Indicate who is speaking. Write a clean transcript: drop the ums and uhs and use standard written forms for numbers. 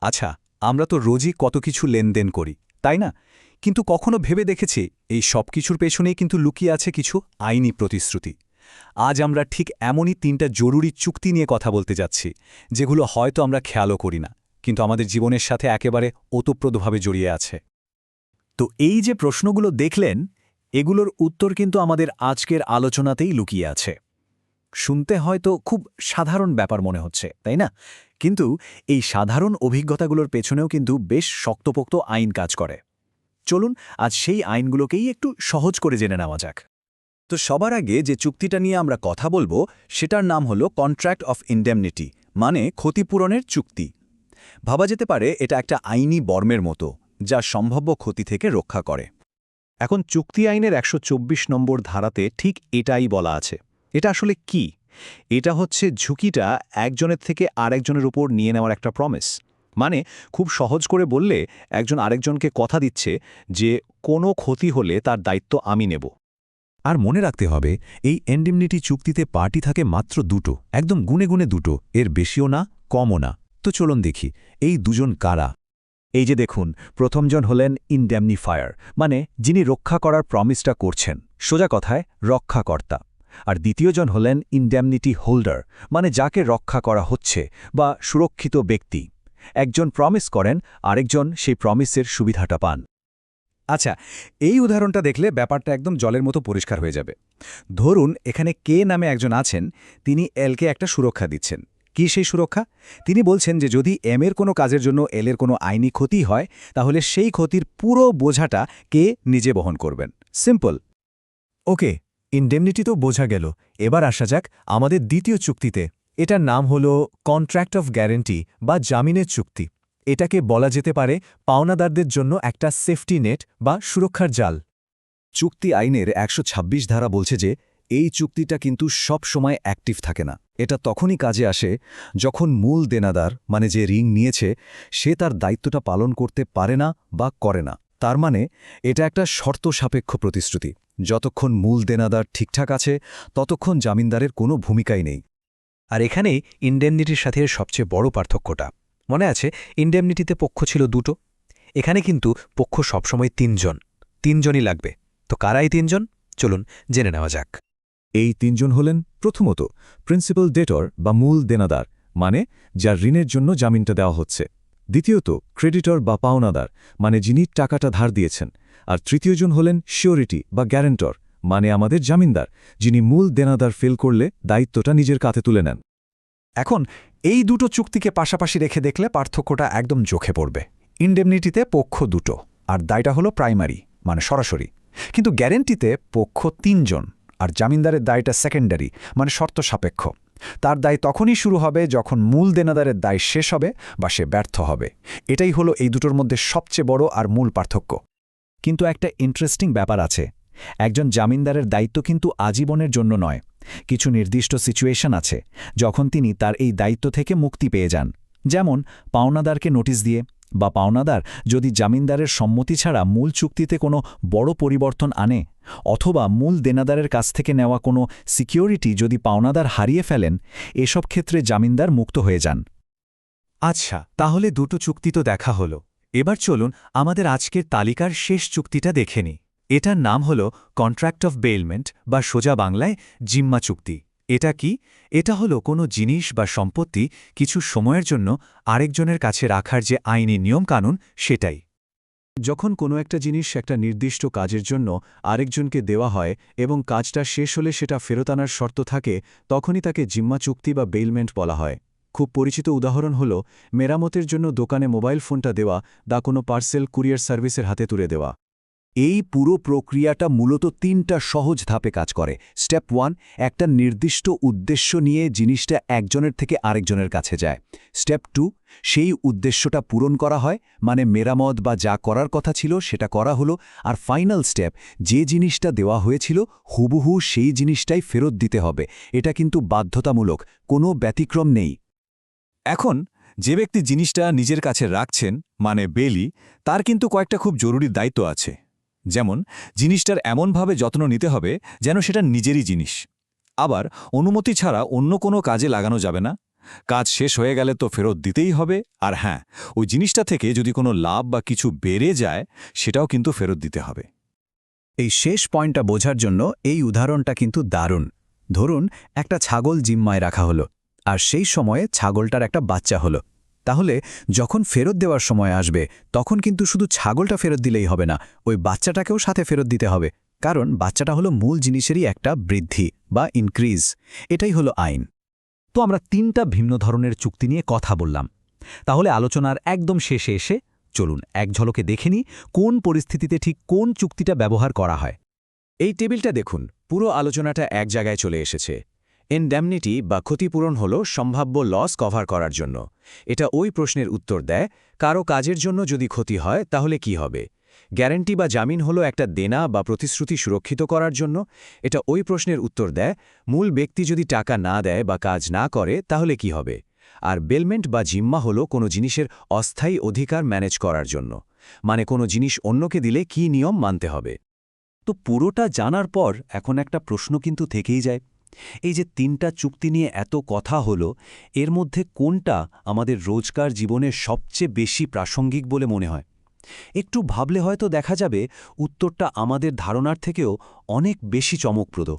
Speaker 1: আচ্ছা, আমরা তো রোজই কত কিছু লেনদেন করি, তাই না? কিন্তু কখনো ভেবে দেখেছি এই সব কিছুর পেছনেই কিন্তু লুকিয়ে আছে কিছু আইনি প্রতিশ্রুতি। আজ আমরা ঠিক এমনই ৩টা জরুরি চুক্তি নিয়ে কথা বলতে যাচ্ছি, যেগুলো হয়তো আমরা খেয়ালও করি না, কিন্তু আমাদের জীবনের সাথে একেবারে ওতপ্রোতভাবে জড়িয়ে আছে।
Speaker 2: তো এই যে প্রশ্নগুলো দেখলেন, এগুলোর উত্তর কিন্তু আমাদের আজকের আলোচনাতেই লুকিয়ে আছে। শুনতে হয়তো খুব সাধারণ ব্যাপার মনে হচ্ছে, তাই না? কিন্তু এই সাধারণ অভিজ্ঞতাগুলোর পেছনেও কিন্তু বেশ শক্তপোক্ত আইন কাজ করে। চলুন আজ সেই আইনগুলোকেই একটু সহজ করে জেনে নেওয়া যাক।
Speaker 3: তো সবার আগে যে চুক্তিটা নিয়ে আমরা কথা বলবো সেটার নাম হলো কন্ট্রাক্ট অফ ইনডেমনিটি, মানে ক্ষতিপূরণের চুক্তি। ভাবা যেতে পারে এটা একটা আইনি বর্মের মতো, যা সম্ভাব্য ক্ষতি থেকে রক্ষা করে।
Speaker 2: এখন চুক্তি আইনের ১২৪ নম্বর ধারাতে ঠিক এটাই বলা আছে। এটা আসলে কি? এটা হচ্ছে ঝুঁকিটা একজনের থেকে আরেকজনের উপর নিয়ে নেওয়ার একটা প্রমিস। মানে খুব সহজ করে বললে একজন আরেকজনকে কথা দিচ্ছে যে কোনো ক্ষতি হলে তার দায়িত্ব আমি নেব।
Speaker 4: আর মনে রাখতে হবে, এই এন্ডেমনিটি চুক্তিতে পার্টি থাকে মাত্র দুটো, একদম গুনে গুনে দুটো, এর বেশিও না, কমও না। তো চলুন দেখি এই দুজন কারা।
Speaker 2: এই যে দেখুন, প্রথমজন হলেন ইনডেমনিফায়ার, মানে যিনি রক্ষা করার প্রমিসটা করছেন, সোজা কথায় রক্ষাকর্তা। আর দ্বিতীয়জন হলেন ইনডেমনিটি হোল্ডার, মানে যাকে রক্ষা করা হচ্ছে বা সুরক্ষিত ব্যক্তি। একজন প্রমিস করেন, আরেকজন সেই প্রমিসের সুবিধাটা পান।
Speaker 1: আচ্ছা, এই উদাহরণটা দেখলে ব্যাপারটা একদম জলের মতো পরিষ্কার হয়ে যাবে। ধরুন এখানে কে নামে একজন আছেন, তিনি এলকে একটা সুরক্ষা দিচ্ছেন। কি সেই সুরক্ষা? তিনি বলছেন যে যদি এম এর কোনো কাজের জন্য এল এর কোনো আইনি ক্ষতি হয়, তাহলে সেই ক্ষতির পুরো বোঝাটা কে নিজে বহন করবেন। সিম্পল।
Speaker 5: ওকে, ইনডেমনিটি তো বোঝা গেল। এবার আসা যাক আমাদের দ্বিতীয় চুক্তিতে। এটার নাম হল কন্ট্রাক্ট অফ গ্যারেন্টি বা জামিনের চুক্তি। এটাকে বলা যেতে পারে পাওনাদারদের জন্য একটা সেফটি নেট বা সুরক্ষার জাল।
Speaker 3: চুক্তি আইনের ১২৬ ধারা বলছে যে এই চুক্তিটা কিন্তু সব সময় অ্যাক্টিভ থাকে না। এটা তখনই কাজে আসে যখন মূল দেনাদার, মানে যে ঋণ নিয়েছে, সে তার দায়িত্বটা পালন করতে পারে না বা করে না। তার মানে এটা একটা শর্ত সাপেক্ষ প্রতিশ্রুতি। যতক্ষণ মূল দেনাদার ঠিকঠাক আছে, ততক্ষণ জামিনদারের কোনো ভূমিকাই নেই।
Speaker 1: আর এখানেই ইনডেমনিটির সাথে এর সবচেয়ে বড় পার্থক্যটা। মনে আছে, ইনডেমনিটিতে পক্ষ ছিল দুটো, এখানে কিন্তু পক্ষ সবসময় তিনজনই লাগবে। তো কারা এই তিনজন? চলুন জেনে নেওয়া যাক।
Speaker 4: এই তিনজন হলেন, প্রথমত প্রিন্সিপাল ডেটর বা মূল দেনাদার, মানে যার ঋণের জন্য জামিনটা দেওয়া হচ্ছে। দ্বিতীয়ত ক্রেডিটর বা পাওনাদার, মানে যিনি টাকাটা ধার দিয়েছেন। আর তৃতীয়জন হলেন শিওরিটি বা গ্যারেন্টর, মানে আমাদের জামিনদার, যিনি মূল দেনাদার ফেল করলে দায়িত্বটা নিজের কাঁধে তুলে নেন।
Speaker 2: এখন এই দুটো চুক্তিকে পাশাপাশি রেখে দেখলে পার্থক্যটা একদম চোখে পড়বে। ইনডেমনিটিতে পক্ষ দুটো, আর দায়টা হলো প্রাইমারি, মানে সরাসরি। কিন্তু গ্যারেন্টিতে পক্ষ তিনজন, আর জামিনদারের দায়টা সেকেন্ডারি, মানে শর্ত সাপেক্ষ। তার দায় তখনই শুরু হবে যখন মূল দেনাদারের দায় শেষ হবে বা সে ব্যর্থ হবে। এটাই হলো এই দুটোর মধ্যে সবচেয়ে বড় আর মূল পার্থক্য। কিন্তু একটা ইন্টারেস্টিং ব্যাপার আছে। একজন জামিনদারের দায়িত্ব কিন্তু আজীবনের জন্য নয়। কিছু নির্দিষ্ট সিচুয়েশন আছে যখন তিনি তার এই দায়িত্ব থেকে মুক্তি পেয়ে যান, যেমন পাওনাদারকে নোটিশ দিয়ে, বা পাওনাদার যদি জামিনদারের সম্মতি ছাড়া মূল চুক্তিতে কোনো বড় পরিবর্তন আনে, অথবা মূল দেনাদারের কাছ থেকে নেওয়া কোনো সিকিউরিটি যদি পাওনাদার হারিয়ে ফেলেন, এসব ক্ষেত্রে জামিনদার মুক্ত হয়ে যান।
Speaker 5: আচ্ছা, তাহলে দুটো চুক্তি তো দেখা হলো। এবার চলুন আমাদের আজকের তালিকার শেষ চুক্তিটা দেখে নিই। এটার নাম হল কন্ট্রাক্ট অফ বেইলমেন্ট বা সোজা বাংলায় জিম্মা চুক্তি। এটা কি? এটা হলো কোনো জিনিস বা সম্পত্তি কিছু সময়ের জন্য আরেকজনের কাছে রাখার যে আইনি নিয়মকানুন, সেটাই। যখন কোনো একটা জিনিস একটা নির্দিষ্ট কাজের জন্য আরেকজনকে দেওয়া হয় এবং কাজটা শেষ হলে সেটা ফেরত আনার শর্ত থাকে, তখনই তাকে জিম্মা চুক্তি বা বেইলমেন্ট বলা হয়। খুব পরিচিত উদাহরণ হল মেরামতের জন্য দোকানে মোবাইল ফোনটা দেওয়া বা কোনো পার্সেল কুরিয়ার সার্ভিসের হাতে তুলে দেওয়া।
Speaker 3: এই পুরো প্রক্রিয়াটা মূলত ৩টা সহজ ধাপে কাজ করে। স্টেপ 1, একটা নির্দিষ্ট উদ্দেশ্য নিয়ে জিনিসটা একজনের থেকে আরেকজনের কাছে যায়। স্টেপ 2, সেই উদ্দেশ্যটা পূরণ করা হয়, মানে মেরামত বা যা করার কথা ছিল সেটা করা হলো। আর ফাইনাল স্টেপ, যে জিনিসটা দেওয়া হয়েছিল হুবহু সেই জিনিসটাই ফেরত দিতে হবে। এটা কিন্তু বাধ্যতামূলক, কোনো ব্যতিক্রম নেই।
Speaker 5: এখন যে ব্যক্তি জিনিসটা নিজের কাছে রাখছেন, মানে বেলি, তার কিন্তু কয়েকটা খুব জরুরি দায়িত্ব আছে। যেমন জিনিসটার এমনভাবে যত্ন নিতে হবে যেন সেটা নিজেরই জিনিস। আবার অনুমতি ছাড়া অন্য কোনো কাজে লাগানো যাবে না।
Speaker 6: কাজ শেষ হয়ে গেলে তো ফেরত দিতেই হবে, আর হ্যাঁ, ওই জিনিসটা থেকে যদি কোনো লাভ বা কিছু বেড়ে যায় সেটাও কিন্তু ফেরত দিতে হবে।
Speaker 3: এই শেষ পয়েন্টটা বোঝার জন্য এই উদাহরণটা কিন্তু দারুণ। ধরুন একটা ছাগল জিম্মায় রাখা হলো, আর সেই সময়ে ছাগলটার একটা বাচ্চা হলো। তাহলে যখন ফেরত দেওয়ার সময় আসবে তখন কিন্তু শুধু ছাগলটা ফেরত দিলেই হবে না, ওই বাচ্চাটাকেও সাথে ফেরত দিতে হবে, কারণ বাচ্চাটা হলো মূল জিনিসেরই একটা বৃদ্ধি বা ইনক্রিজ। এটাই হলো আইন।
Speaker 1: তো আমরা 3টা ভিন্ন ধরনের চুক্তি নিয়ে কথা বললাম। তাহলে আলোচনার একদম শেষে এসে চলুন এক ঝলকে দেখে নিই কোন পরিস্থিতিতে ঠিক কোন চুক্তিটা ব্যবহার করা হয়।
Speaker 3: এই টেবিলটা দেখুন, পুরো আলোচনাটা এক জায়গায় চলে এসেছে। ইনডেমনিটি বা ক্ষতিপূরণ হল সম্ভাব্য লস কভার করার জন্য। এটা ওই প্রশ্নের উত্তর দেয়, কারো কাজের জন্য যদি ক্ষতি হয় তাহলে কি হবে। গ্যারান্টি বা জামিন হলো একটা দেনা বা প্রতিশ্রুতি সুরক্ষিত করার জন্য। এটা ওই প্রশ্নের উত্তর দেয়, মূল ব্যক্তি যদি টাকা না দেয় বা কাজ না করে তাহলে কি হবে। আর বেলমেন্ট বা জিম্মা হলো কোনো জিনিসের অস্থায়ী অধিকার ম্যানেজ করার জন্য, মানে কোনো জিনিস অন্যকে দিলে কী নিয়ম মানতে হবে।
Speaker 7: তো পুরোটা জানার পর এখন একটা প্রশ্ন কিন্তু থেকেই যায়, এই যে 3টা চুক্তি নিয়ে এত কথা হলো, এর মধ্যে কোনটা আমাদের রোজকার জীবনের সবচেয়ে বেশি প্রাসঙ্গিক বলে মনে হয়? একটু ভাবলে হয়তো দেখা যাবে উত্তরটা আমাদের ধারণার থেকেও অনেক বেশি চমকপ্রদ।